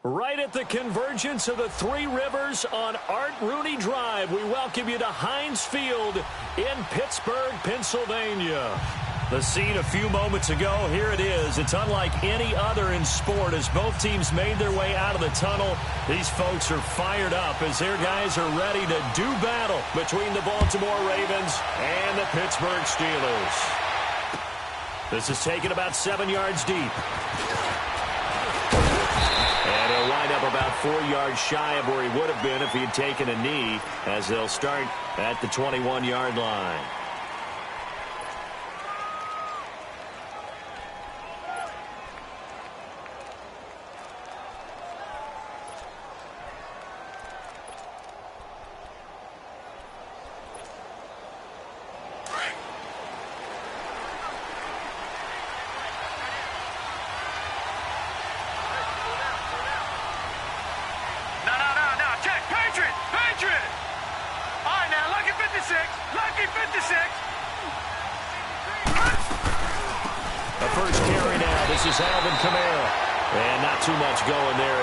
Right at the convergence of the Three Rivers on Art Rooney Drive, we welcome you to Heinz Field in Pittsburgh, Pennsylvania. The scene a few moments ago, here it is. It's unlike any other in sport as both teams made their way out of the tunnel. These folks are fired up as their guys are ready to do battle between the Baltimore Ravens and the Pittsburgh Steelers. This is taken about 7 yards deep. And he'll wind up about 4 yards shy of where he would have been if he had taken a knee, as they'll start at the 21-yard line.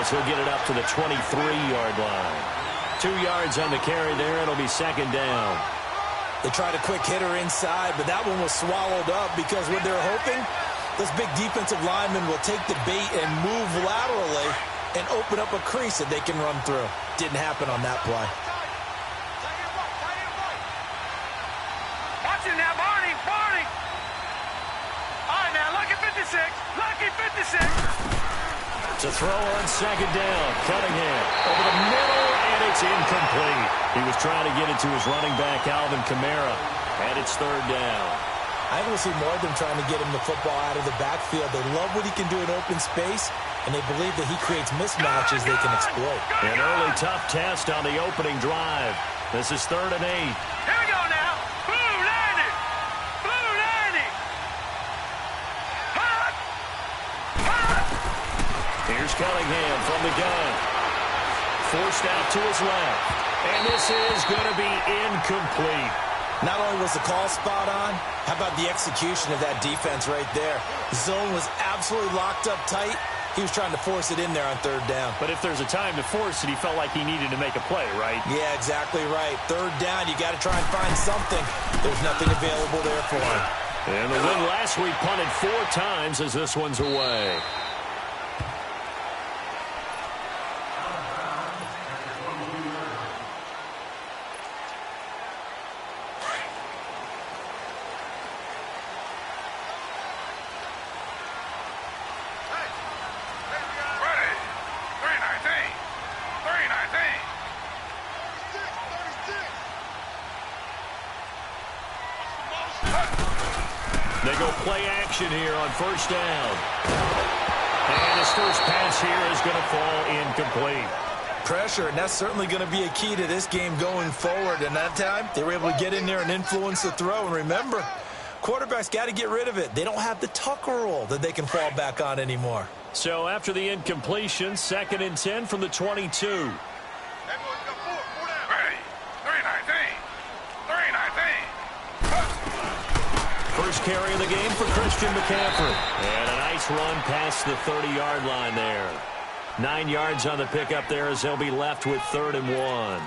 He'll get it up to the 23-yard line. 2 yards on the carry there. It'll be second down. They tried a quick hitter inside, but that one was swallowed up because what they're hoping, those big defensive linemen will take the bait and move laterally and open up a crease that they can run through. Didn't happen on that play. Watch it now, Barney. Barney. All right, now, lucky 56. Lucky 56. To throw on second down. Cunningham over the middle, and it's incomplete. He was trying to get it to his running back, Alvin Kamara, and it's third down. I think we'll see more of them trying to get him the football out of the backfield. They love what he can do in open space, and they believe that he creates mismatches they can exploit. An early tough test on the opening drive. This is 3rd and 8. Here we go now. Blue 90. Blue 90. Hot. Hot. Here's Cunningham from the gun. Forced out to his left. And this is going to be incomplete. Not only was the call spot on, how about the execution of that defense right there? The zone was absolutely locked up tight. He was trying to force it in there on 3rd down. But if there's a time to force it, he felt like he needed to make a play, right? Yeah, exactly right. 3rd down, you got to try and find something. There's nothing available there for him. And the win last week punted 4 times as this one's away. They go play action here on 1st down. And his first pass here is going to fall incomplete. Pressure, and that's certainly going to be a key to this game going forward. And that time, they were able to get in there and influence the throw. And remember, quarterbacks got to get rid of it. They don't have the Tucker rule that they can fall back on anymore. So after the incompletion, 2nd and 10 from the 22. First carry of the game for Christian McCaffrey. And a nice run past the 30-yard line there. 9 yards on the pickup there as they'll be left with 3rd and 1.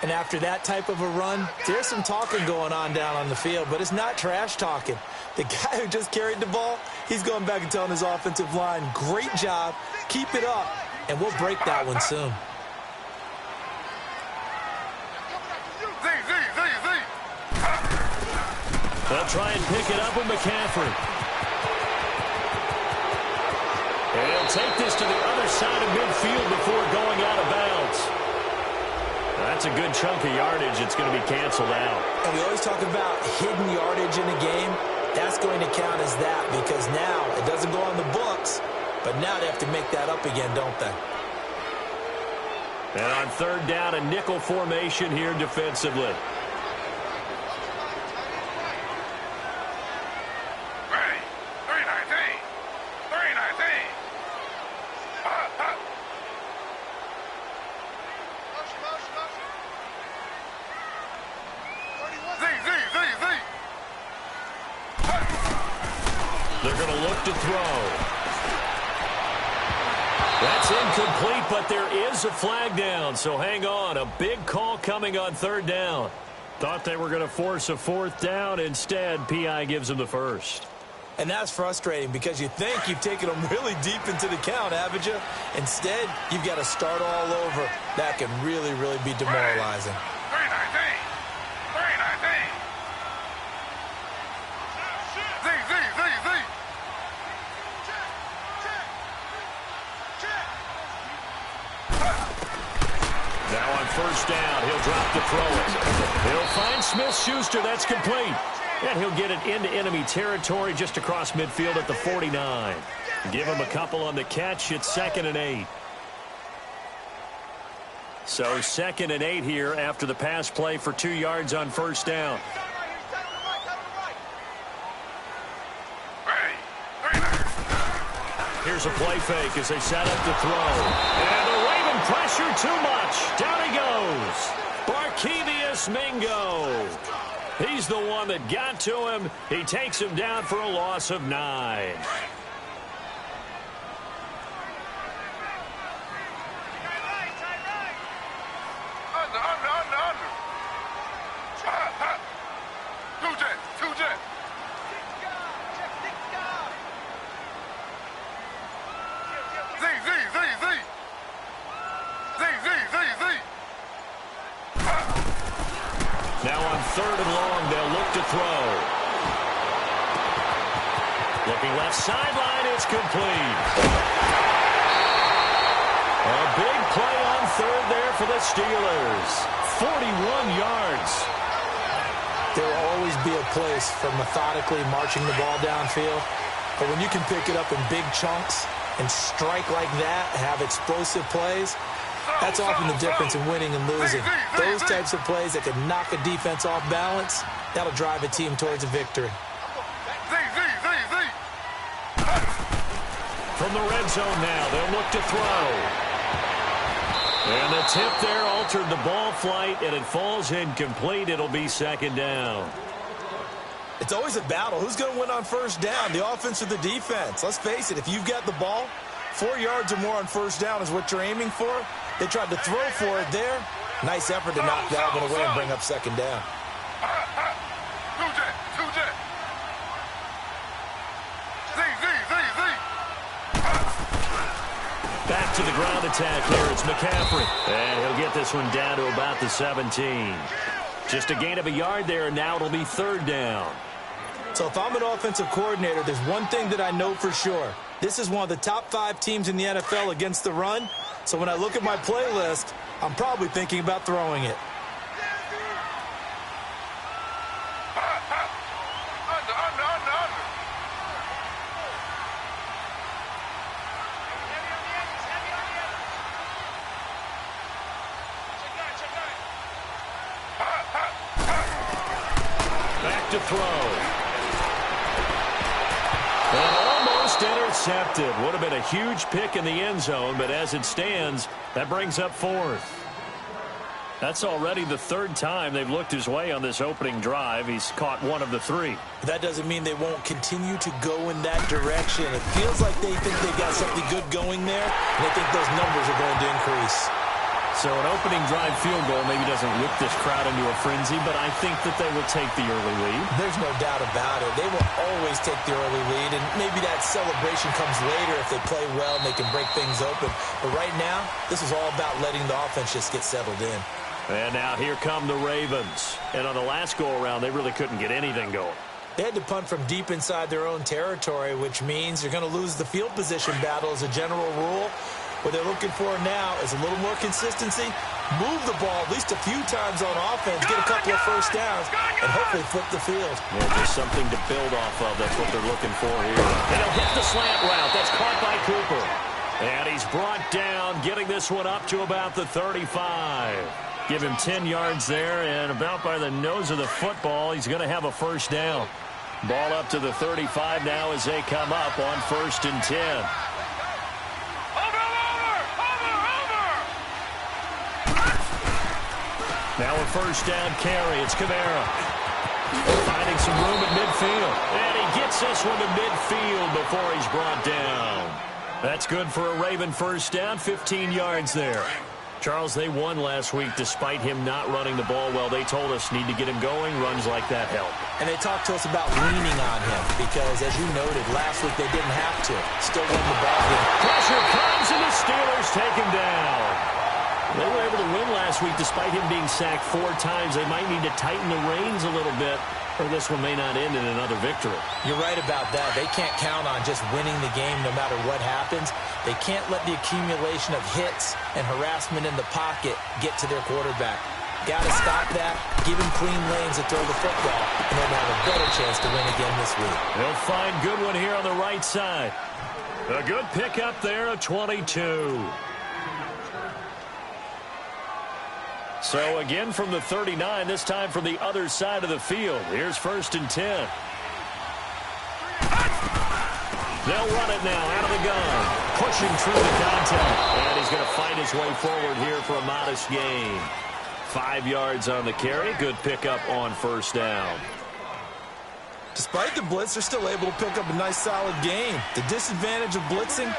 And after that type of a run, there's some talking going on down on the field, but it's not trash talking. The guy who just carried the ball, he's going back and telling his offensive line, great job, keep it up, and we'll break that one soon. They'll try and pick it up with McCaffrey. And he'll take this to the other side of midfield before going out of bounds. That's a good chunk of yardage. It's going to be canceled out. And we always talk about hidden yardage in a game. That's going to count as that because now it doesn't go on the books, but now they have to make that up again, don't they? And on 3rd down, a nickel formation here defensively. They're going to look to throw. That's incomplete, but there is a flag down, so hang on. A big call coming on third down. Thought they were going to force a fourth down. Instead, PI gives them the first. And that's frustrating because you think you've taken them really deep into the count, haven't you? Instead, you've got to start all over. That can really, really be demoralizing. 319. 319. Z. Now on first down, he'll drop to throw it. He'll find Smith-Schuster. That's complete. And he'll get it into enemy territory just across midfield at the 49. Give him a couple on the catch. It's 2nd and 8. So 2nd and 8 here after the pass play for 2 yards on first down. Here's a play fake as they set up to throw. And the Raven pressure too much. Down he goes. Barkevious Mingo. He's the one that got to him. He takes him down for a loss of 9. Now on 3rd and long, they'll look to throw. Looking left sideline, it's complete. A big play on 3rd there for the Steelers. 41 yards. There will always be a place for methodically marching the ball downfield. But when you can pick it up in big chunks and strike like that, have explosive plays, that's often the difference in winning and losing. Those types of plays that can knock a defense off balance, that'll drive a team towards a victory. From the red zone now, they'll look to throw. And the tip there altered the ball flight, and it falls incomplete. It'll be 2nd down. It's always a battle. Who's going to win on first down, the offense or the defense? Let's face it, if you've got the ball, 4 yards or more on first down is what you're aiming for. They tried to throw for it there. Nice effort to knock that one away and bring up 2nd down. Back to the ground attack here. It's McCaffrey. And he'll get this one down to about the 17. Just a gain of a yard there, and now it'll be 3rd down. So if I'm an offensive coordinator, there's one thing that I know for sure. This is one of the top 5 teams in the NFL against the run. So when I look at my playlist, I'm probably thinking about throwing it. Back to throw. And almost intercepted. Would have been a huge pick in the end zone, but as it stands, that brings up 4th. That's already the 3rd time they've looked his way on this opening drive. He's caught 1 of the 3. That doesn't mean they won't continue to go in that direction. It feels like they think they've got something good going there, and they think those numbers are going to increase. So an opening drive field goal maybe doesn't whip this crowd into a frenzy, but I think that they will take the early lead. There's no doubt about it. They will always take the early lead, and maybe that celebration comes later if they play well and they can break things open. But right now, this is all about letting the offense just get settled in. And now here come the Ravens. And on the last go-around, they really couldn't get anything going. They had to punt from deep inside their own territory, which means you're going to lose the field position battle as a general rule. What they're looking for now is a little more consistency, move the ball at least a few times on offense, get a couple of first downs, and hopefully flip the field. Yeah, just something to build off of. That's what they're looking for here. And he'll hit the slant route. That's caught by Cooper. And he's brought down, getting this one up to about the 35. Give him 10 yards there, and about by the nose of the football, he's going to have a first down. Ball up to the 35 now as they come up on 1st and 10. Now a first down carry. It's Kamara. Finding some room at midfield. And he gets this one to midfield before he's brought down. That's good for a Raven first down, 15 yards there. Charles, they won last week despite him not running the ball well. They told us need to get him going. Runs like that help. And they talked to us about leaning on him because, as you noted, last week they didn't have to. Still won the ball game. Pressure comes, and the Steelers take him down. They were able to win last week despite him being sacked 4 times. They might need to tighten the reins a little bit, or this one may not end in another victory. You're right about that. They can't count on just winning the game no matter what happens. They can't let the accumulation of hits and harassment in the pocket get to their quarterback. Got to stop that, give him clean lanes to throw the football, and then have a better chance to win again this week. They'll find good one here on the right side. A good pickup there, a 22. So again from the 39, this time from the other side of the field. Here's 1st and 10. They'll run it now out of the gun. Pushing through the contact. And he's going to fight his way forward here for a modest gain. 5 yards on the carry. Good pickup on 1st down. Despite the blitz, they're still able to pick up a nice solid gain. The disadvantage of blitzing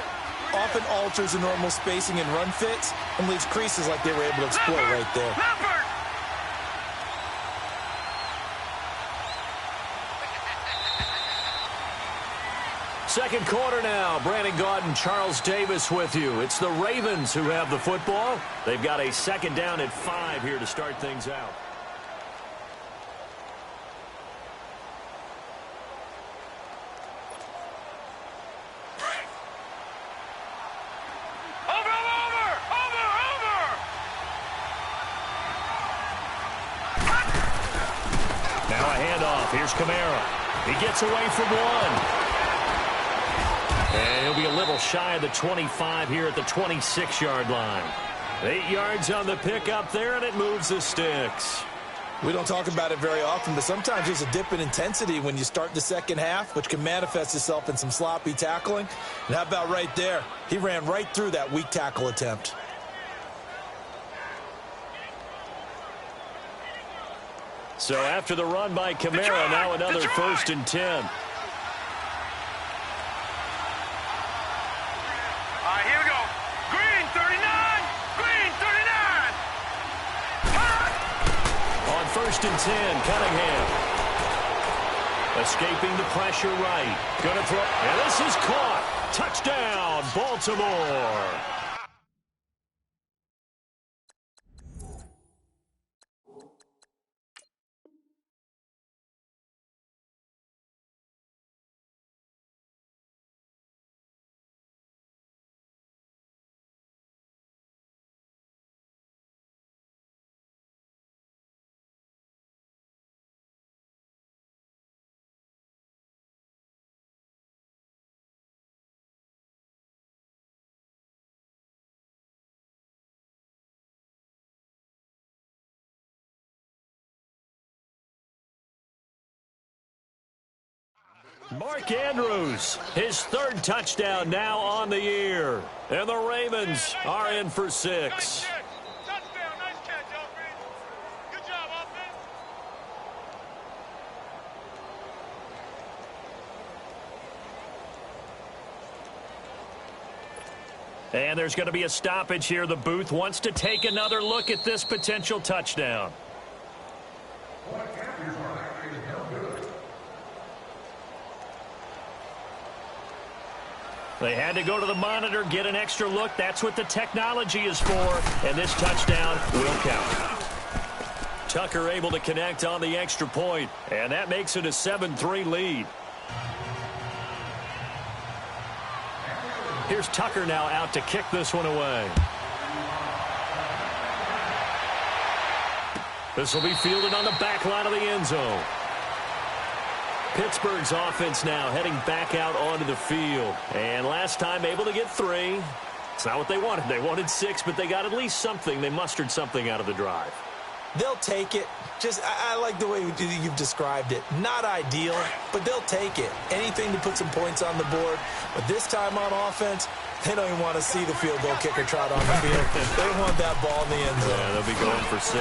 often alters the normal spacing and run fits and leaves creases like they were able to exploit right there. Second quarter now. Brandon Gaudin, Charles Davis with you. It's the Ravens who have the football. They've got a 2nd down at 5 here to start things out. Now a handoff. Here's Kamara. He gets away from one. And he'll be a little shy of the 25 here at the 26-yard line. 8 yards on the pickup there, and it moves the sticks. We don't talk about it very often, but sometimes there's a dip in intensity when you start the second half, which can manifest itself in some sloppy tackling. And how about right there? He ran right through that weak tackle attempt. So after the run by Kamara, now another 1st and 10. Here we go. Green 39. Green 39. On 1st and 10, Cunningham. Escaping the pressure right. Gonna throw. And this is caught. Touchdown, Baltimore. Mark Andrews, his 3rd touchdown now on the year. And the Ravens are in for 6. Touchdown. Nice catch, offense. Good job, offense. And there's going to be a stoppage here. The booth wants to take another look at this potential touchdown. They had to go to the monitor, get an extra look. That's what the technology is for. And this touchdown will count. Tucker able to connect on the extra point. And that makes it a 7-3 lead. Here's Tucker now out to kick this one away. This will be fielded on the back line of the end zone. Pittsburgh's offense now heading back out onto the field. And last time able to get 3. It's not what they wanted. They wanted 6, but they got at least something. They mustered something out of the drive. They'll take it. I like the way you've described it. Not ideal, but they'll take it. Anything to put some points on the board. But this time on offense, they don't even want to see the field goal kicker trot on the field. They want that ball in the end zone. Yeah, they'll be going for 6.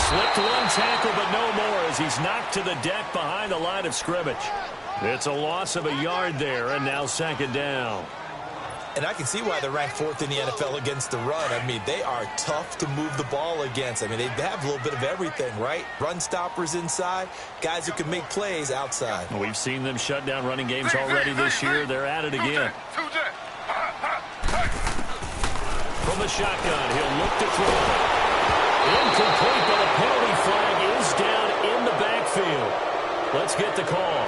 Slipped one tackle, but no more as he's knocked to the deck behind the line of scrimmage. It's a loss of a yard there, and now 2nd down. And I can see why they're ranked 4th in the NFL against the run. I mean, they are tough to move the ball against. I mean, they have a little bit of everything, right? Run stoppers inside, guys who can make plays outside. We've seen them shut down running games already this year. They're at it again. From the shotgun, he'll look to throw. Incomplete, but a penalty flag is down in the backfield. Let's get the call.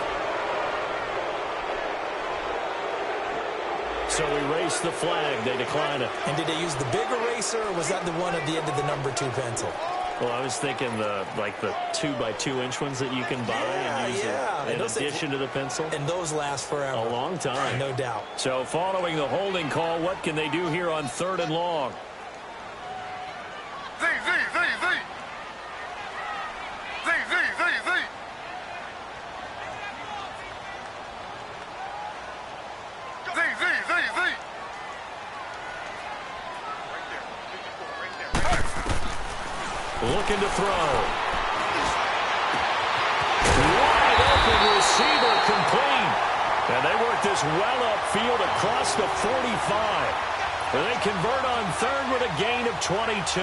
So erase the flag. They decline it. And did they use the big eraser, or was that the one at the end of the number 2 pencil? Well, I was thinking the 2x2-inch ones that you can buy and use in addition to the pencil. And those last forever. A long time. No doubt. So following the holding call, what can they do here on 3rd and long? Looking to throw. Wide open receiver complete. And they work this well upfield across the 45. And they convert on 3rd with a gain of 22.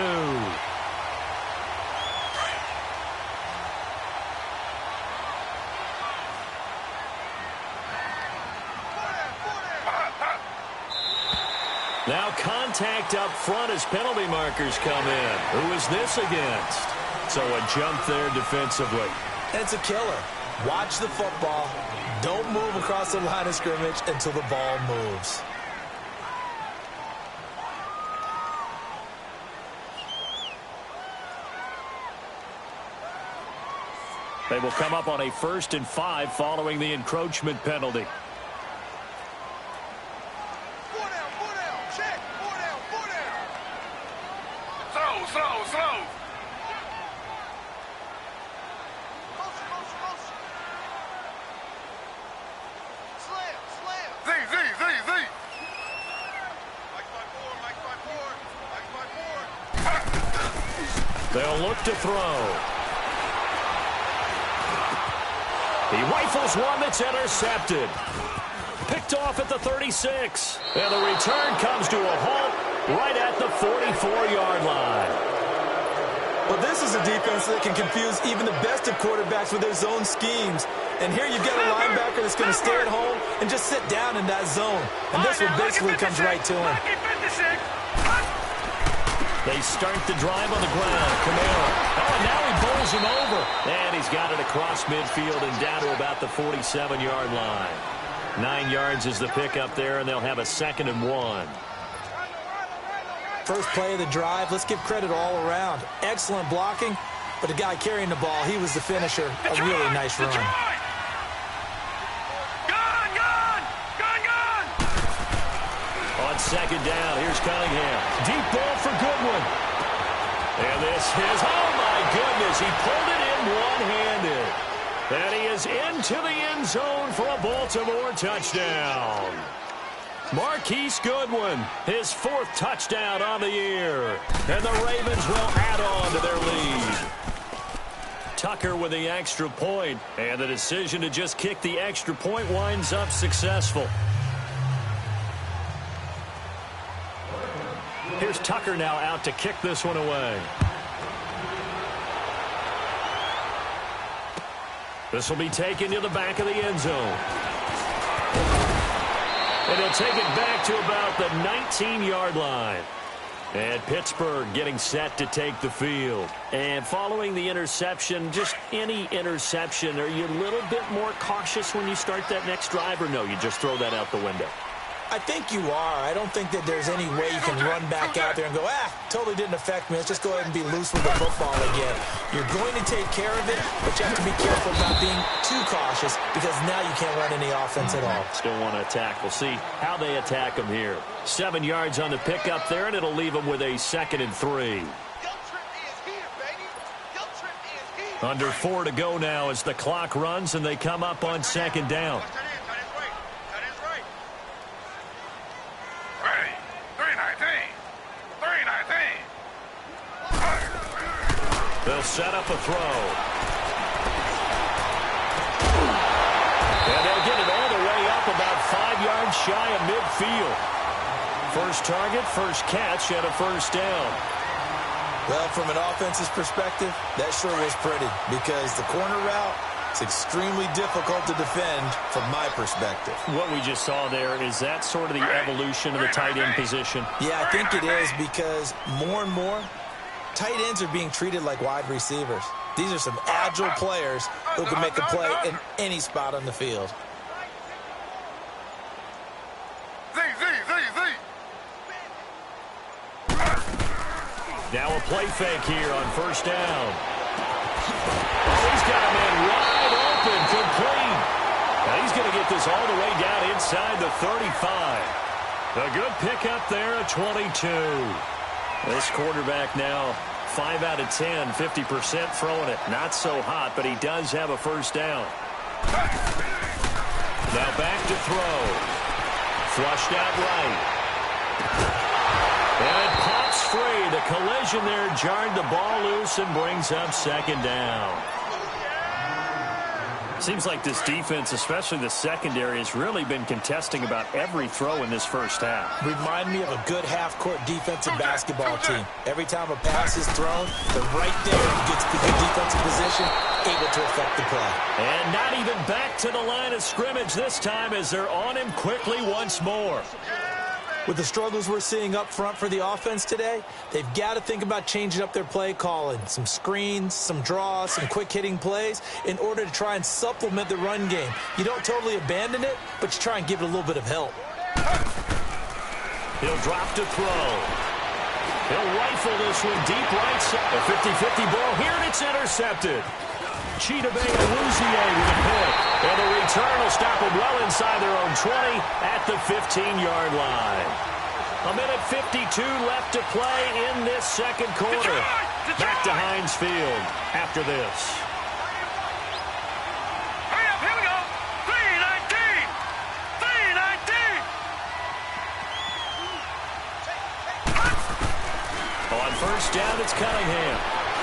Now contact up front as penalty markers come in. Who is this against? So a jump there defensively. And it's a killer. Watch the football. Don't move across the line of scrimmage until the ball moves. They will come up on a 1st and 5 following the encroachment penalty. They'll look to throw. He rifles one that's intercepted. Picked off at the 36. And the return comes to a halt right at the 44-yard line. Well, this is a defense that can confuse even the best of quarterbacks with their zone schemes. And here you've got a linebacker that's going to stay at home and just sit down in that zone. And this one basically comes right to him. They start the drive on the ground. Camara. Oh, and now he bowls him over. And he's got it across midfield and down to about the 47-yard line. 9 yards is the pickup there, and they'll have a 2nd and 1. First play of the drive. Let's give credit all around. Excellent blocking, but the guy carrying the ball, he was the finisher. A really nice run. On 2nd down, here's Cunningham. Deep ball for Goodwin. And this is, oh my goodness, he pulled it in one-handed. And he is into the end zone for a Baltimore touchdown. Marquise Goodwin, his 4th touchdown on the year. And the Ravens will add on to their lead. Tucker with the extra point. And the decision to just kick the extra point winds up successful. Here's Tucker now out to kick this one away. This will be taken to the back of the end zone. And he'll take it back to about the 19-yard line. And Pittsburgh getting set to take the field. And following the interception, just any interception, are you a little bit more cautious when you start that next drive, or no, you just throw that out the window? I think you are. I don't think that there's any way you can run back out there and go, totally didn't affect me. Let's just go ahead and be loose with the football again. You're going to take care of it, but you have to be careful about being too cautious because now you can't run any offense at all. Still want to attack. We'll see how they attack them here. 7 yards on the pickup there, and it'll leave them with a 2nd and 3. Under 4 to go now as the clock runs, and they come up on 2nd down. They'll set up a throw. And they'll get it all the way up about 5 yards shy of midfield. First target, first catch, and a first down. Well, from an offense's perspective, that sure was pretty because the corner route is extremely difficult to defend from my perspective. What we just saw there, is that sort of the evolution of the tight end position? Yeah, I think it is because more and more, tight ends are being treated like wide receivers. These are some agile players who can make a play in any spot on the field. Now a play fake here on first down. Oh, he's got a man wide open, complete. Now he's going to get this all the way down inside the 35. A good pickup there at 22. This quarterback now 5 out of 10, 50% throwing it. Not so hot, but he does have a first down. Now back to throw. Flushed out right. And it pops free. The collision there jarred the ball loose and brings up second down. Seems like this defense, especially the secondary, has really been contesting about every throw in this first half. Remind me of a good half-court defensive basketball team. Every time a pass is thrown, they're right there and gets the good defensive position, able to affect the play. And not even back to the line of scrimmage this time as they're on him quickly once more. With the struggles we're seeing up front for the offense today, they've got to think about changing up their play calling. Some screens, some draws, some quick-hitting plays in order to try and supplement the run game. You don't totally abandon it, but you try and give it a little bit of help. He'll drop to throw. He'll rifle this one deep right side. A 50-50 ball here, and it's intercepted. Chidobe Awuzie with a pick. And the return will stop them well inside their own 20 at the 15-yard line. A minute 52 left to play in this second quarter. Back to Heinz Field after this. Hurry up, here we go. 3:19. 3:19. On first down, it's Cunningham.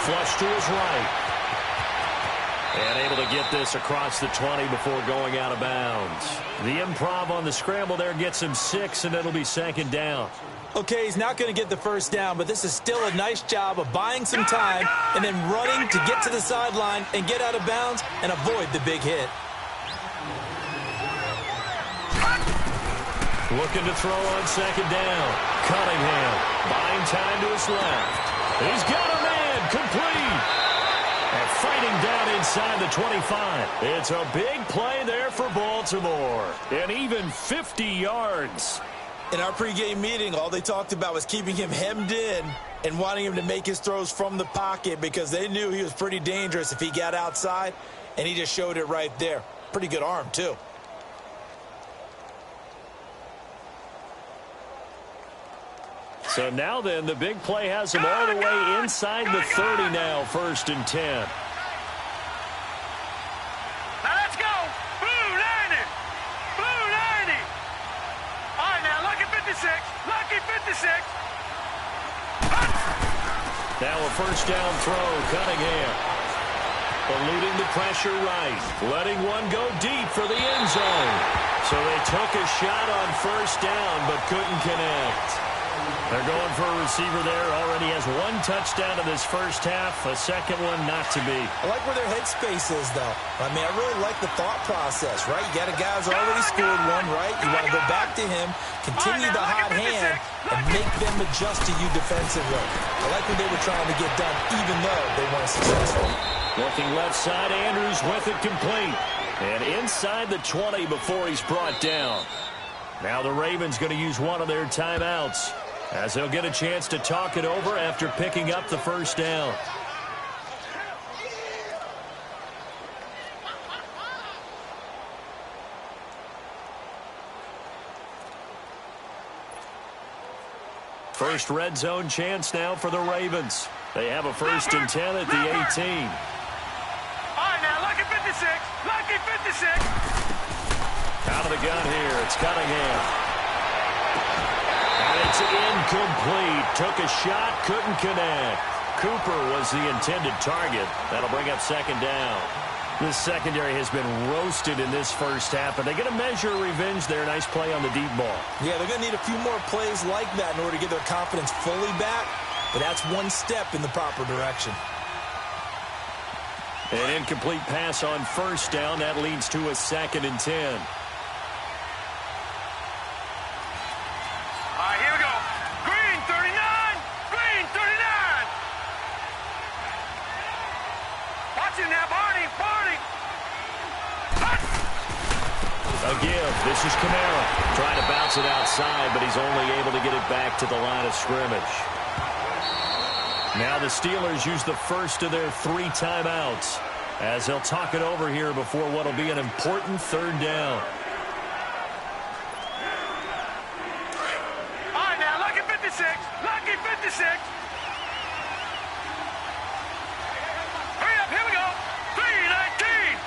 Flush to his right. And able to get this across the 20 before going out of bounds. The improv on the scramble there gets him 6, and it'll be second down. Okay, he's not going to get the first down, but this is still a nice job of buying some time and then running to get to the sideline and get out of bounds and avoid the big hit. Looking to throw on second down. Cunningham buying time to his left. He's got a man, complete. And fighting down inside the 25. It's a big play there for Baltimore. And even 50 yards. In our pregame meeting, all they talked about was keeping him hemmed in and wanting him to make his throws from the pocket because they knew he was pretty dangerous if he got outside, and he just showed it right there. Pretty good arm, too. So now then, the big play has him all the way inside the 30 now, 1st and 10. Now let's go. Blue 90. Blue 90. All right, now, lucky 56. Lucky 56. Now a first down throw, Cunningham. Eluding the pressure right. Letting one go deep for the end zone. So they took a shot on first down, but couldn't connect. They're going for a receiver there. Already has 1 touchdown in this first half. A second one not to be. I like where their headspace is, though. I mean, I really like the thought process, right? You got a guy who's already scored one, right? You want to go back to him, continue the hot hand, and make them adjust to you defensively. I like what they were trying to get done, even though they weren't successful. Looking left side, Andrews with it complete. And inside the 20 before he's brought down. Now the Ravens going to use one of their timeouts, as they'll get a chance to talk it over after picking up the first down. First red zone chance now for the Ravens. They have a 1st and 10 at the 18. All right, now, lucky 56. Lucky 56. Out of the gun here, it's Cunningham. And it's incomplete. Took a shot, couldn't connect. Cooper was the intended target. That'll bring up second down. This secondary has been roasted in this first half, but they get a measure of revenge there. Nice play on the deep ball. Yeah, they're going to need a few more plays like that in order to get their confidence fully back, but that's one step in the proper direction. An incomplete pass on first down. That leads to a 2nd and 10. All right, here we go. Green 39. Green 39. Watch it now, Barney. Barney. A give. This is Camara. Trying to bounce it outside, but he's only able to get it back to the line of scrimmage. Now the Steelers use the first of their 3 timeouts as they'll talk it over here before what will be an important 3rd down. All right, now, lucky 56. Lucky 56. Hurry up, here we go. 319.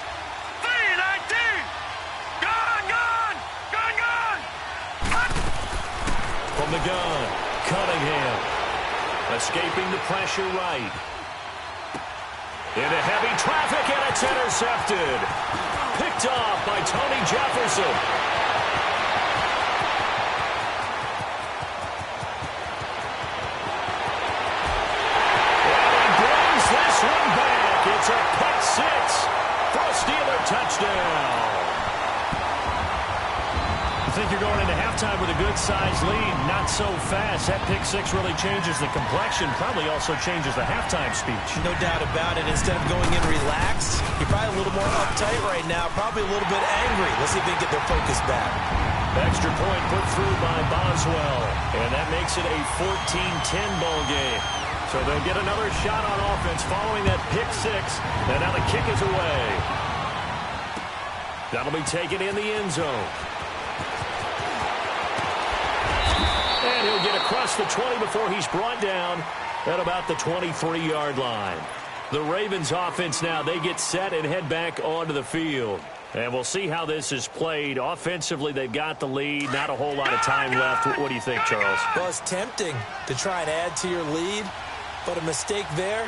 319. Gone, gone. Gone, gone. From the gun, Cunningham. Escaping the pressure right. Into heavy traffic, and it's intercepted. Picked off by Tony Jefferson. And he brings this one back. It's a pick 6 for a Steeler touchdown. I think you're going into halftime with a good-sized lead. Not so fast. That pick 6 really changes the complexion. Probably also changes the halftime speech. No doubt about it. Instead of going in relaxed, you're probably a little more uptight right now. Probably a little bit angry. Let's see if they can get their focus back. Extra point put through by Boswell. And that makes it a 14-10 ball game. So they'll get another shot on offense following that pick 6. And now the kick is away. That'll be taken in the end zone. And he'll get across the 20 before he's brought down at about the 23-yard line. The Ravens offense now, they get set and head back onto the field. And we'll see how this is played. Offensively, they've got the lead. Not a whole lot of time left. What do you think, Charles? Well, it's tempting to try and add to your lead, but a mistake there,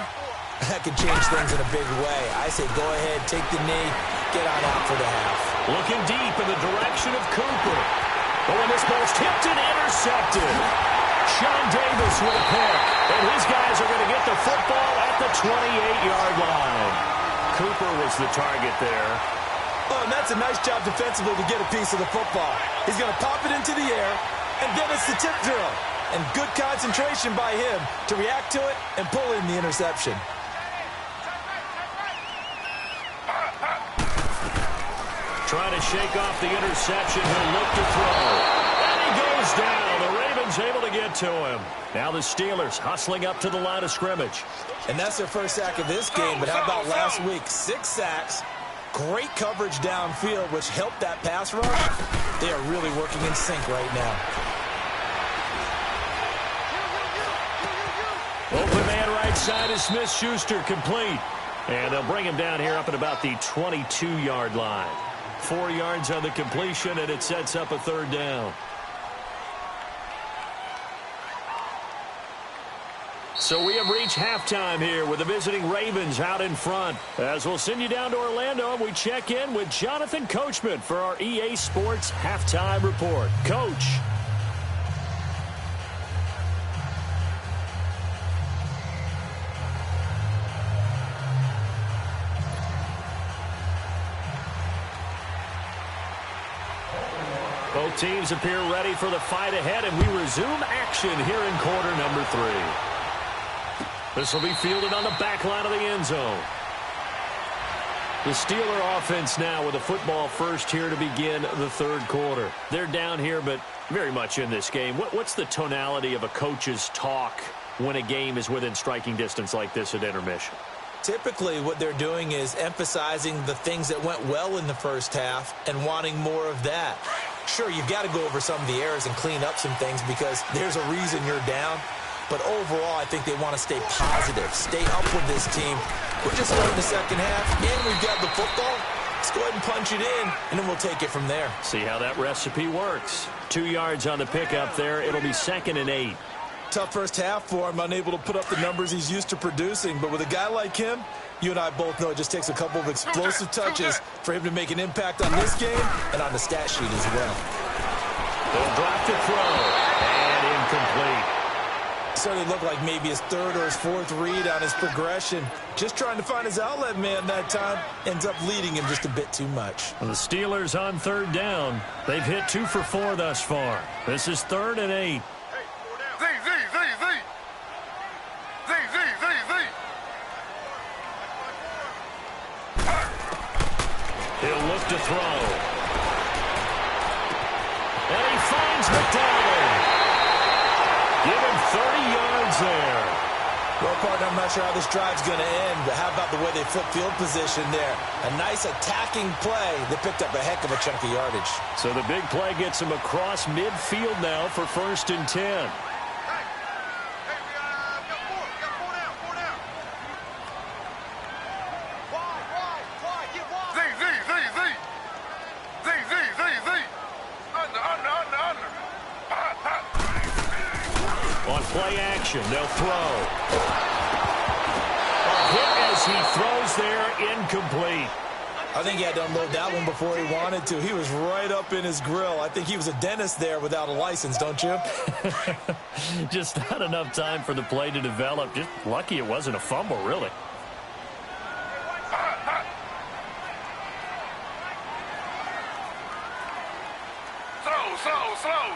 that could change things in a big way. I say go ahead, take the knee, get on out for the half. Looking deep in the direction of Cooper. Oh, and this ball's tipped and intercepted. Sean Davis with a pick. And his guys are going to get the football at the 28-yard line. Cooper was the target there. Oh, and that's a nice job defensively to get a piece of the football. He's going to pop it into the air, and then it's the tip drill. And good concentration by him to react to it and pull in the interception. Trying to shake off the interception. He'll look to throw. And he goes down. The Ravens able to get to him. Now the Steelers hustling up to the line of scrimmage. And that's their first sack of this game. But how about last week? 6 sacks. Great coverage downfield, which helped that pass rush. They are really working in sync right now. Open man right side is Smith-Schuster, complete. And they'll bring him down here up at about the 22-yard line. 4 yards on the completion, and it sets up a 3rd down. So we have reached halftime here with the visiting Ravens out in front. As we'll send you down to Orlando, we check in with Jonathan Coachman for our EA Sports Halftime Report. Coach. Both teams appear ready for the fight ahead, and we resume action here in quarter number 3. This will be fielded on the back line of the end zone. The Steeler offense now with the football first here to begin the 3rd quarter. They're down here, but very much in this game. What's the tonality of a coach's talk when a game is within striking distance like this at intermission? Typically, what they're doing is emphasizing the things that went well in the first half and wanting more of that. Sure, you've got to go over some of the errors and clean up some things because there's a reason you're down. But overall, I think they want to stay positive, stay up with this team. We're just starting the second half, and we've got the football. Let's go ahead and punch it in, and then we'll take it from there. See how that recipe works. 2 yards on the pickup there. It'll be 2nd and 8. tough first half for him, unable to put up the numbers he's used to producing. But with a guy like him, you and I both know it just takes a couple of explosive touches for him to make an impact on this game and on the stat sheet as well. They'll drop to throw, and incomplete. Certainly looked like maybe his third or his fourth read on his progression. Just trying to find his outlet man that time. Ends up leading him just a bit too much. Well, the Steelers on third down. They've hit 2 for 4 thus far. This is 3rd and 8. He'll look to throw. And he finds McDonald. Give him 30 yards there. Well, partner, I'm not sure how this drive's going to end, but how about the way they flip field position there? A nice attacking play that picked up a heck of a chunk of yardage. So the big play gets him across midfield now for 1st and 10. Play action, they'll throw. A hit as he throws there, incomplete. I think he had to unload that one before he wanted to. He was right up in his grill. I think he was a dentist there without a license, don't you? Just not enough time for the play to develop. Just lucky it wasn't a fumble, really. Slow.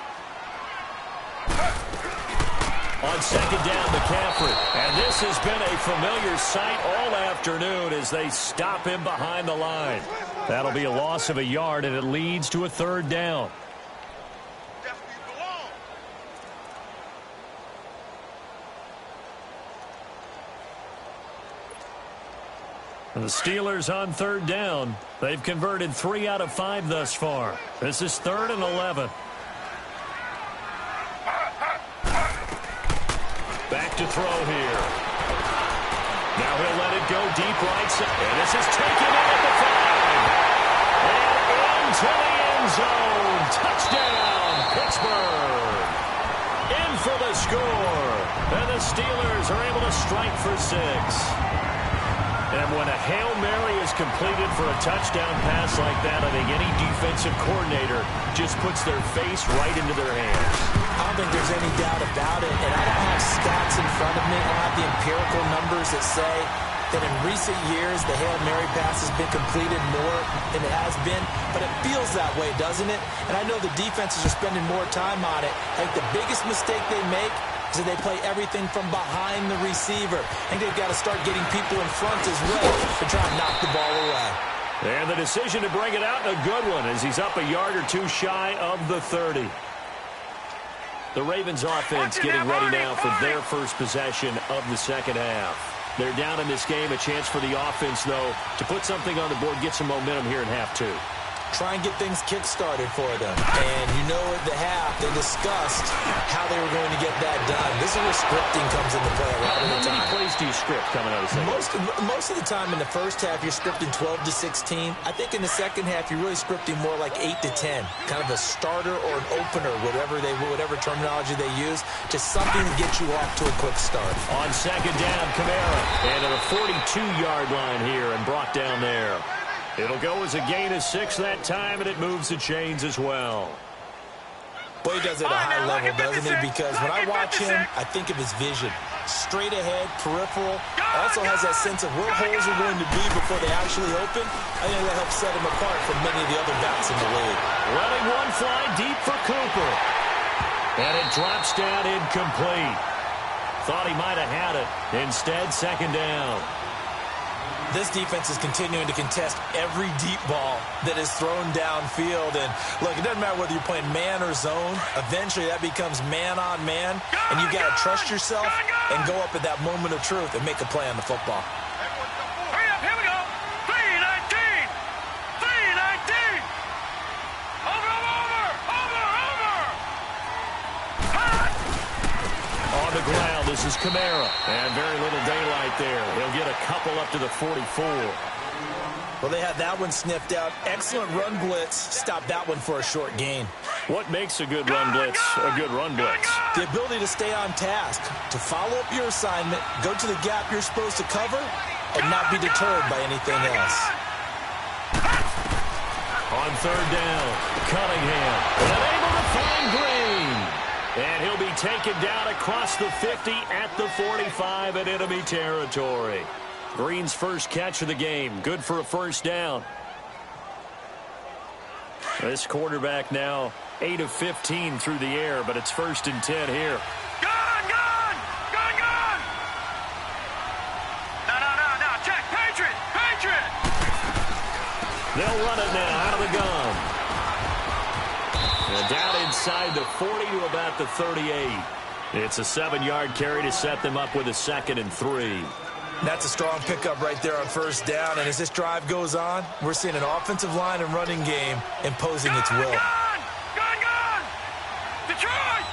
On 2nd down, McCaffrey. And this has been a familiar sight all afternoon as they stop him behind the line. That'll be a loss of a yard, and it leads to a 3rd down. And the Steelers on 3rd down. They've converted 3 out of 5 thus far. This is 3rd and 11. Back to throw here. Now he'll let it go deep right side. And this is taken in at the 5. And into the end zone. Touchdown, Pittsburgh. In for the score. And the Steelers are able to strike for 6. And when a Hail Mary is completed for a touchdown pass like that, I think any defensive coordinator just puts their face right into their hands. I don't think there's any doubt about it. And I don't have stats in front of me. I don't have the empirical numbers that say that in recent years the Hail Mary pass has been completed more than it has been. But it feels that way, doesn't it? And I know the defenses are spending more time on it. I think the biggest mistake they make is that they play everything from behind the receiver. I think they've got to start getting people in front as well to try and knock the ball away. And the decision to bring it out, a good one, as he's up a yard or two shy of the 30. The Ravens offense getting ready now for their first possession of the 2nd half. They're down in this game, a chance for the offense, though, to put something on the board, get some momentum here in half 2. Try and get things kick-started for them. And you know at the half, they discussed how they were going to get that done. This is where scripting comes into play a lot of the time. How many plays do you script coming out of the second? Most of the time in the first half, you're scripting 12 to 16. I think in the second half, you're really scripting more like 8 to 10. Kind of a starter or an opener, whatever terminology they use. Just something to get you off to a quick start. On 2nd down, Kamara. And at a 42-yard line here and brought down there. It'll go as a gain of 6 that time, and it moves the chains as well. Boy, he does it at a high level, doesn't he? Because when I watch him, I think of his vision. Straight ahead, peripheral. Also has that sense of where holes are going to be before they actually open. I think that helps set him apart from many of the other backs in the league. Letting one fly deep for Cooper. And it drops down incomplete. Thought he might have had it. Instead, 2nd down. This defense is continuing to contest every deep ball that is thrown downfield. And, look, it doesn't matter whether you're playing man or zone. Eventually, that becomes man-on-man. And you've got to trust yourself and go up at that moment of truth and make a play on the football. Hurry up, here we go. 3-19. 3-19. Over. On the ground, this is Kamara. And very little daylight there. He'll get a couple up to the 44. Well, they had that one sniffed out. Excellent run blitz. Stopped that one for a short gain. What makes a good run blitz a good run blitz? The ability to stay on task, to follow up your assignment, go to the gap you're supposed to cover, and not be deterred by anything else. On third down, Cunningham, unable to find Green. And he'll be taken down across the 50 at the 45 in enemy territory. Green's first catch of the game, good for a first down. This quarterback now 8 of 15 through the air, but it's 1st and 10 here. Gun! No, check, Patriot! They'll run it now out of the gun. And down inside the 40 to about the 38. It's a 7-yard carry to set them up with a 2nd and 3. That's a strong pickup right there on first down, and as this drive goes on, we're seeing an offensive line and running game imposing its will. Gun! Detroit!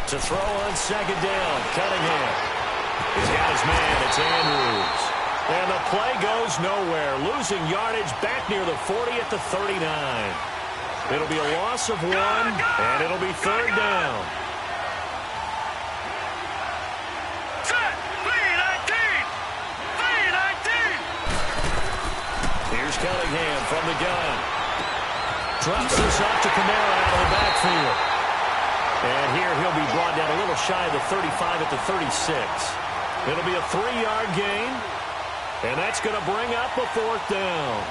To throw on 2nd down, Cunningham. He's got his man, it's Andrews. And the play goes nowhere, losing yardage back near the 40 at the 39. It'll be a loss of 1, and it'll be 3rd down. Cunningham from the gun. Drops this off to Kamara out of the backfield. And here he'll be brought down a little shy of the 35 at the 36. It'll be a 3-yard gain. And that's going to bring up a 4th down.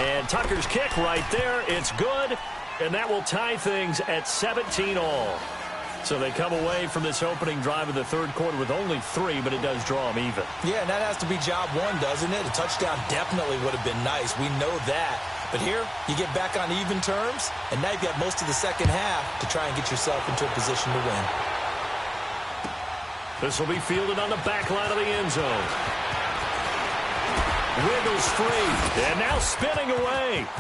And Tucker's kick right there. It's good. And that will tie things at 17 all. So they come away from this opening drive of the third quarter with only 3, but it does draw them even. Yeah, and that has to be job 1, doesn't it? A touchdown definitely would have been nice. We know that. But here, you get back on even terms, and now you've got most of the second half to try and get yourself into a position to win. This will be fielded on the back line of the end zone. Wiggles free, and now spinning away.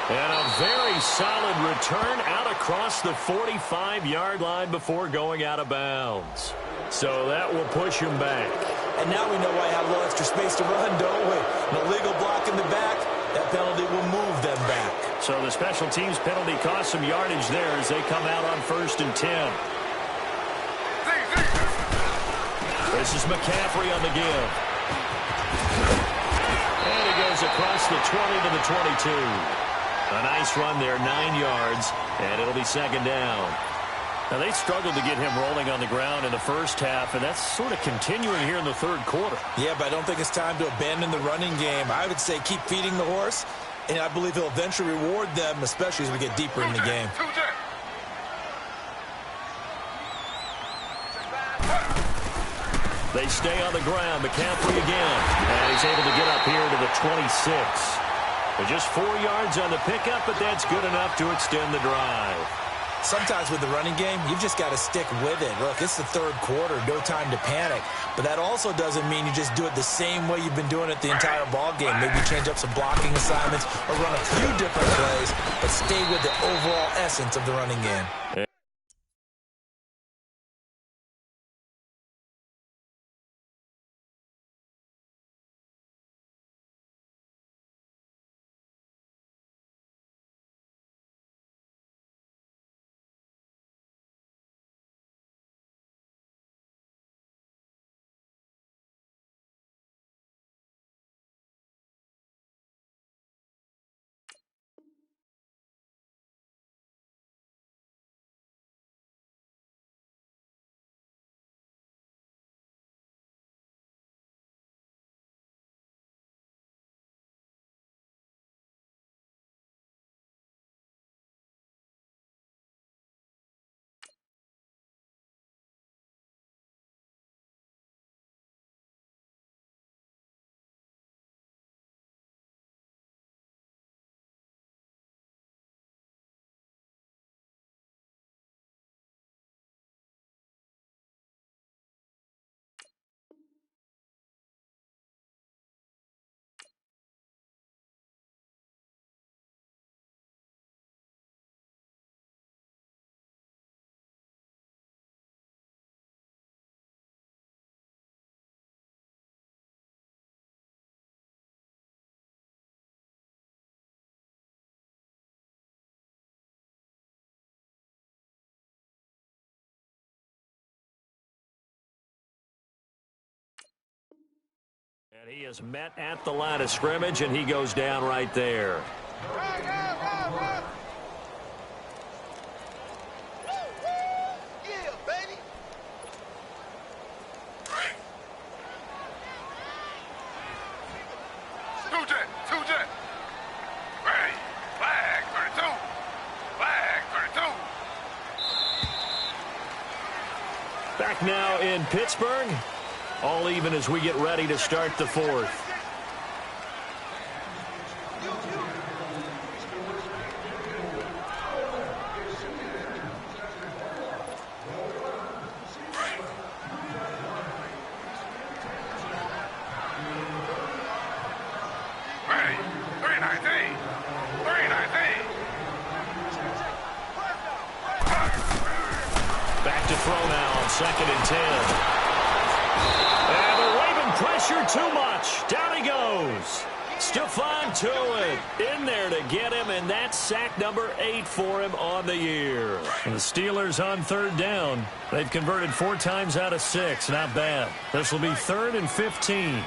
And a very solid return out across the 45-yard line before going out of bounds. So that will push him back. And now we know why you have a little extra space to run, don't we? An illegal block in the back, that penalty will move them back. So the special teams penalty cost some yardage there as they come out on 1st and 10. This is McCaffrey on the give. And he goes across the 20 to the 22. A nice run there, 9 yards, and it'll be 2nd down. Now, they struggled to get him rolling on the ground in the first half, and that's sort of continuing here in the third quarter. Yeah, but I don't think it's time to abandon the running game. I would say keep feeding the horse, and I believe he'll eventually reward them, especially as we get deeper in the game. They stay on the ground. McCaffrey again, and he's able to get up here to the 26. Just 4 yards on the pickup, but that's good enough to extend the drive. Sometimes with the running game, you've just got to stick with it. Look, it's the third quarter, no time to panic. But that also doesn't mean you just do it the same way you've been doing it the entire ball game. Maybe change up some blocking assignments or run a few different plays, but stay with the overall essence of the running game. And he is met at the line of scrimmage, and he goes down right there. Back now in Pittsburgh. All even as we get ready to start the fourth. Back to throw now on 2nd and 10. And they're waving pressure too much. Down he goes. Stephon Tuitt in there to get him, and that's sack number 8 for him on the year. And the Steelers on 3rd down. They've converted 4 times out of 6. Not bad. This will be 3rd and 15.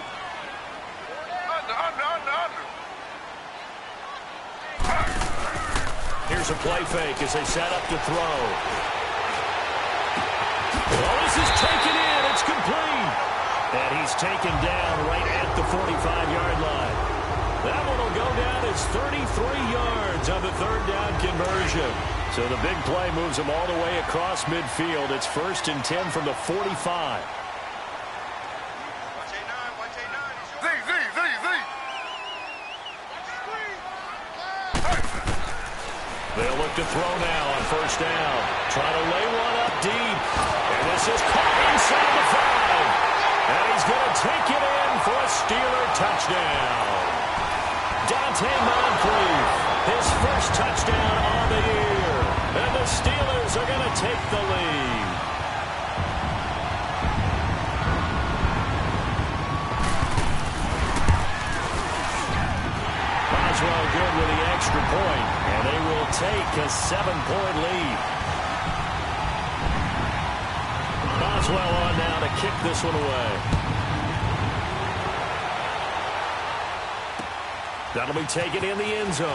Here's a play fake as they set up to throw. Oh, this is taken in. It's complete. And he's taken down right at the 45-yard line. That one will go down as 33 yards on the 3rd down conversion. So the big play moves him all the way across midfield. It's 1st and 10 from the 45. They'll look to throw now on 1st down. Trying to lay one up deep. And this is caught inside the 5. And he's going to take it in for a Steeler touchdown. Dante Moncrief, his first touchdown on the year. And the Steelers are going to take the lead. Boswell good with the extra point, and they will take a 7-point lead. Boswell on now to kick this one away. That'll be taken in the end zone.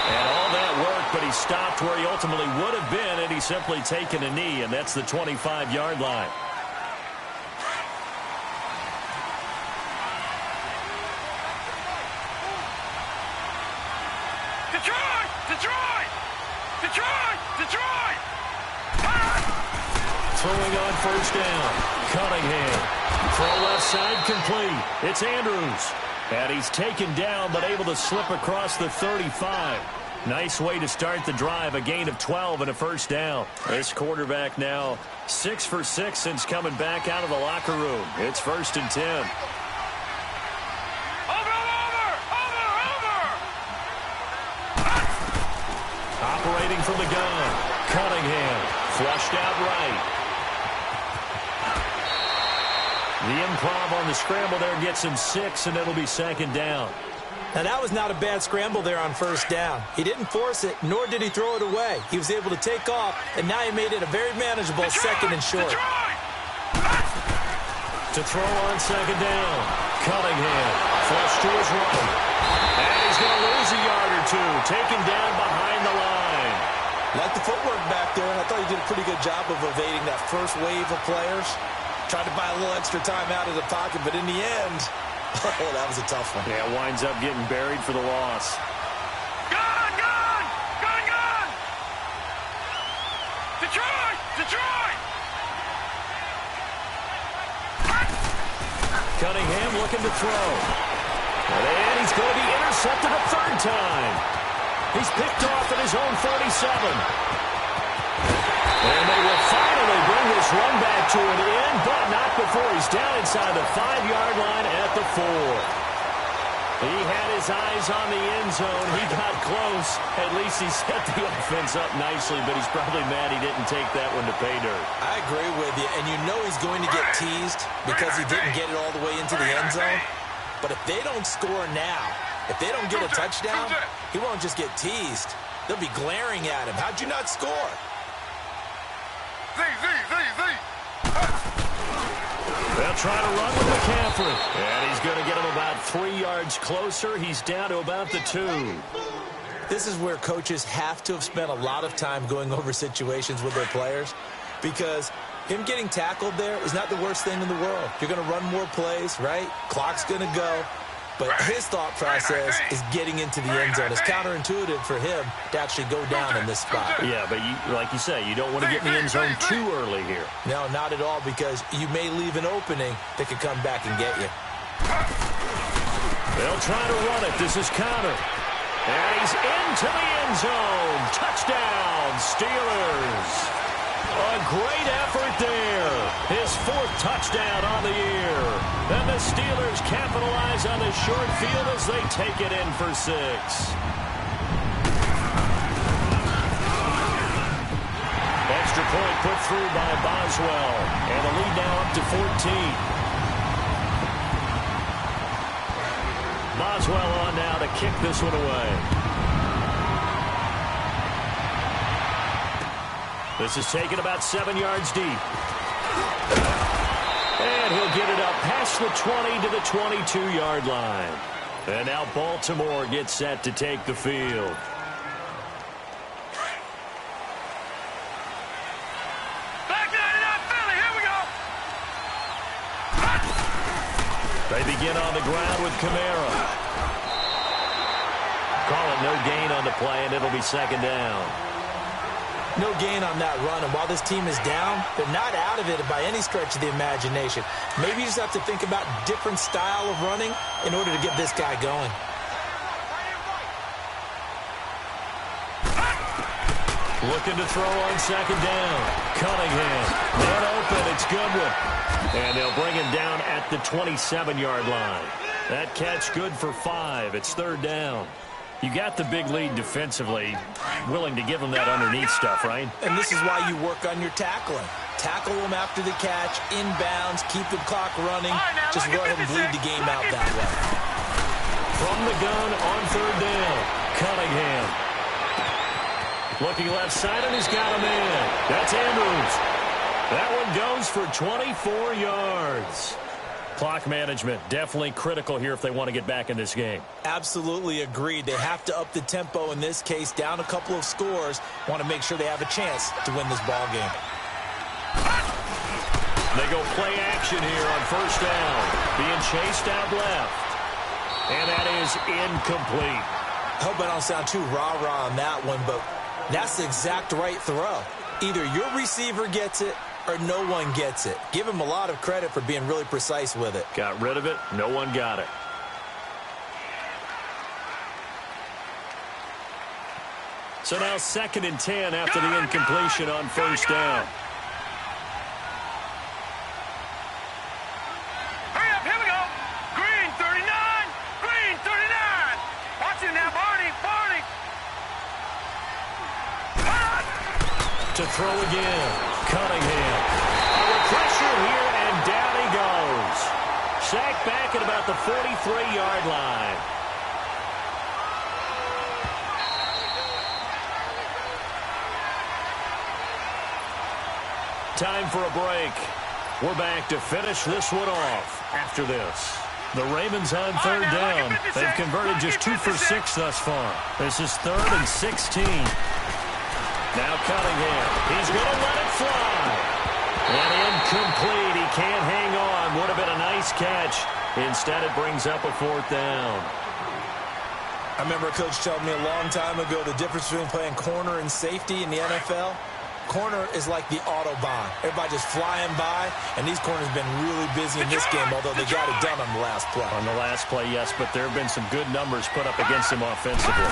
And all that work, but he stopped where he ultimately would have been, and he's simply taken a knee, and that's the 25-yard line. Detroit! Detroit! Detroit! Detroit! Throwing on 1st down. Cunningham. Throw left side complete. It's Andrews. And he's taken down but able to slip across the 35. Nice way to start the drive. A gain of 12 and a 1st down. This quarterback now 6 for 6 since coming back out of the locker room. It's 1st and 10. Operating from the gun. Cunningham. Flushed out right. The improv on the scramble there gets him 6, and it'll be 2nd down. Now, that was not a bad scramble there on 1st down. He didn't force it, nor did he throw it away. He was able to take off, and now he made it a very manageable 2nd and short. To throw on 2nd down. Cunningham. Flush to his right. And he's going to lose a yard or 2. Taken down behind the line. Like the footwork back there, and I thought he did a pretty good job of evading that first wave of players. Tried to buy a little extra time out of the pocket, but in the end, oh, that was a tough one. Yeah, winds up getting buried for the loss. Gun! Gun! Gun! Gun! Detroit! Detroit! Cunningham looking to throw. And he's going to be intercepted a 3rd time. He's picked off at his own 47. And they will finally bring this run back to an end, but not before he's down inside the 5-yard line at the 4. He had his eyes on the end zone. He got close. At least he set the offense up nicely, but he's probably mad he didn't take that one to pay dirt. I agree with you, and you know he's going to get teased because he didn't get it all the way into the end zone. But if they don't score now, if they don't get a touchdown, he won't just get teased. They'll be glaring at him. How'd you not score? Z. And They'll try to run with McCaffrey. And he's going to get him about 3 yards closer. He's down to about the 2. This is where coaches have to have spent a lot of time going over situations with their players, because him getting tackled there is not the worst thing in the world. You're going to run more plays, right? Clock's going to go. But his thought process is getting into the end zone. It's counterintuitive for him to actually go down in this spot. Yeah, but like you say, you don't want to get in the end zone too early here. No, not at all, because you may leave an opening that could come back and get you. They'll try to run it. This is Connor. And he's into the end zone. Touchdown, Steelers. A great effort there. His 4th touchdown on the year. And the Steelers capitalize on the short field as they take it in for 6. Extra point put through by Boswell. And the lead now up to 14. Boswell on now to kick this one away. This is taken about 7 yards deep. And he'll get it up past the 20 to the 22-yard line. And now Baltimore gets set to take the field. Back 99 Philly, here we go. They begin on the ground with Kamara. Call it no gain on the play, and it'll be 2nd down. No gain on that run, and while this team is down, they're not out of it by any stretch of the imagination. Maybe you just have to think about different style of running in order to get this guy going. Looking to throw on 2nd down. Cunningham. Man open. It's Goodwin. And they'll bring him down at the 27-yard line. That catch good for 5. It's 3rd down. You got the big lead defensively, willing to give them that underneath stuff, right? And this is why you work on your tackling. Tackle them after the catch, inbounds, keep the clock running. Just go ahead and bleed the game out that way. From the gun on 3rd down, Cunningham. Looking left side, and he's got a man. That's Andrews. That one goes for 24 yards. Clock management, definitely critical here if they want to get back in this game. Absolutely agreed. They have to up the tempo in this case, down a couple of scores. Want to make sure they have a chance to win this ball game. They go play action here on 1st down. Being chased out left. And that is incomplete. I hope I don't sound too rah-rah on that one, but that's the exact right throw. Either your receiver gets it or no one gets it. Give him a lot of credit for being really precise with it. Got rid of it. No one got it. So now 2nd and 10 after the incompletion on 1st down. Hurry up, here we go. Green 39. Green 39. Watch it now, Barney. Barney. To throw again. Cunningham. Under pressure here, and down he goes. Sacked back at about the 43-yard line. Time for a break. We're back to finish this one off after this. The Ravens on 3rd down. They've converted just 2 for 6 thus far. This is 3rd and 16. Now Cunningham. He's going to let it fly. And incomplete. He can't hang on. Would have been a nice catch. Instead, it brings up a 4th down. I remember a coach told me a long time ago the difference between playing corner and safety in the NFL. Corner is like the Autobahn. Everybody just flying by, and these corners have been really busy in this game, although they got it done on the last play. On the last play, yes, but there have been some good numbers put up against him offensively.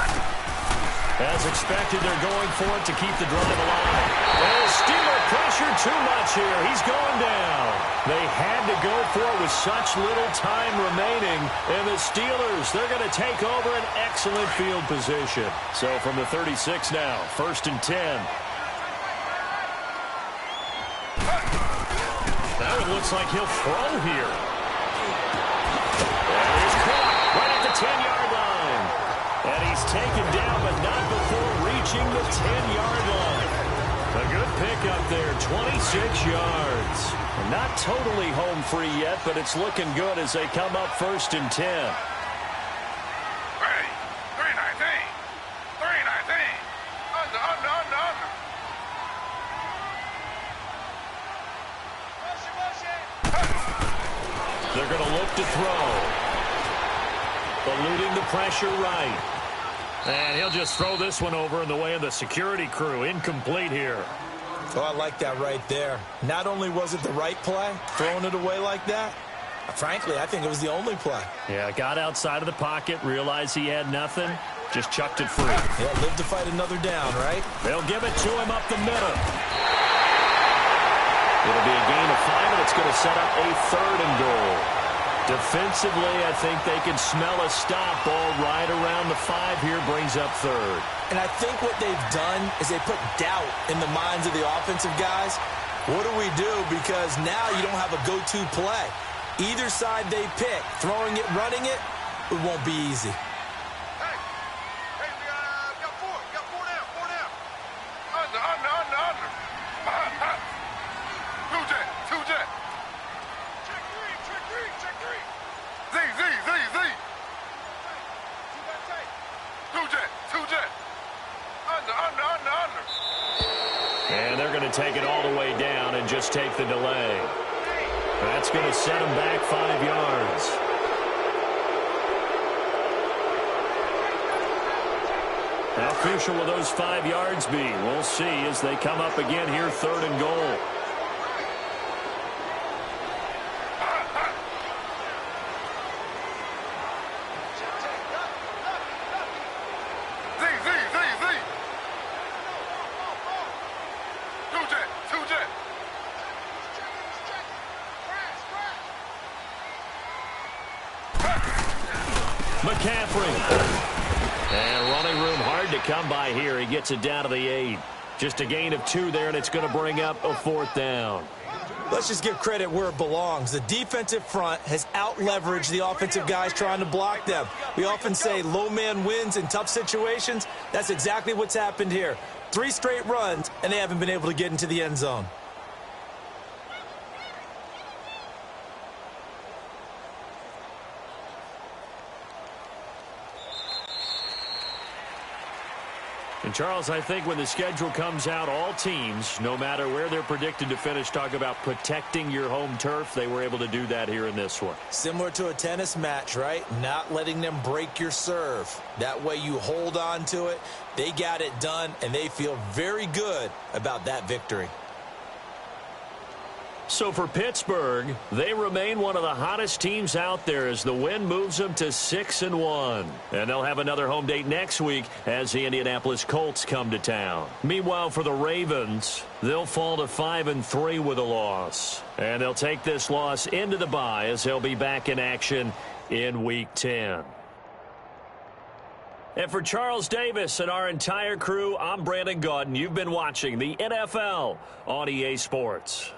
As expected, they're going for it to keep the drive alive. And Steeler pressure too much here. He's going down. They had to go for it with such little time remaining. And the Steelers, they're going to take over an excellent field position. So from the 36 now, 1st and 10. Now it looks like he'll throw here. And he's caught right at the 10-yard line. And he's taken down, but not before reaching the 10-yard line. A good pickup there, 26 yards. Not totally home free yet, but it's looking good as they come up 1st and 10. 319. 319. Under. They're going to look to throw. Eluding the pressure right. And he'll just throw this one over in the way of the security crew. Incomplete here. Oh, I like that right there. Not only was it the right play, throwing it away like that, frankly, I think it was the only play. Yeah, got outside of the pocket, realized he had nothing, just chucked it free. Yeah, live to fight another down, right? They'll give it to him up the middle. It'll be a gain of 5, and it's going to set up a 3rd and goal. Defensively, I think they can smell a stop. Ball right around the 5 here, brings up 3rd. And I think what they've done is they put doubt in the minds of the offensive guys. What do we do? Because now you don't have a go-to play. Either side they pick, throwing it, running it, it won't be easy. Hey, we got 4 down. Under. 2 jet. Check 3. Z. 2 jet. Under. And they're going to take it all the way down and just take the delay. That's going to set them back 5 yards. How crucial will those 5 yards be? We'll see as they come up again here, 3rd and goal. And running room hard to come by here. He gets it down to the 8. Just a gain of 2 there, and it's going to bring up a 4th down. Let's just give credit where it belongs. The defensive front has out-leveraged the offensive guys trying to block them. We often say low man wins in tough situations. That's exactly what's happened here. 3 straight runs, and they haven't been able to get into the end zone. And, Charles, I think when the schedule comes out, all teams, no matter where they're predicted to finish, talk about protecting your home turf. They were able to do that here in this one. Similar to a tennis match, right? Not letting them break your serve. That way you hold on to it. They got it done, and they feel very good about that victory. So for Pittsburgh, they remain one of the hottest teams out there as the win moves them to 6-1. And they'll have another home date next week as the Indianapolis Colts come to town. Meanwhile, for the Ravens, they'll fall to 5-3 with a loss. And they'll take this loss into the bye as they'll be back in action in Week 10. And for Charles Davis and our entire crew, I'm Brandon Gaudin. You've been watching the NFL on EA Sports.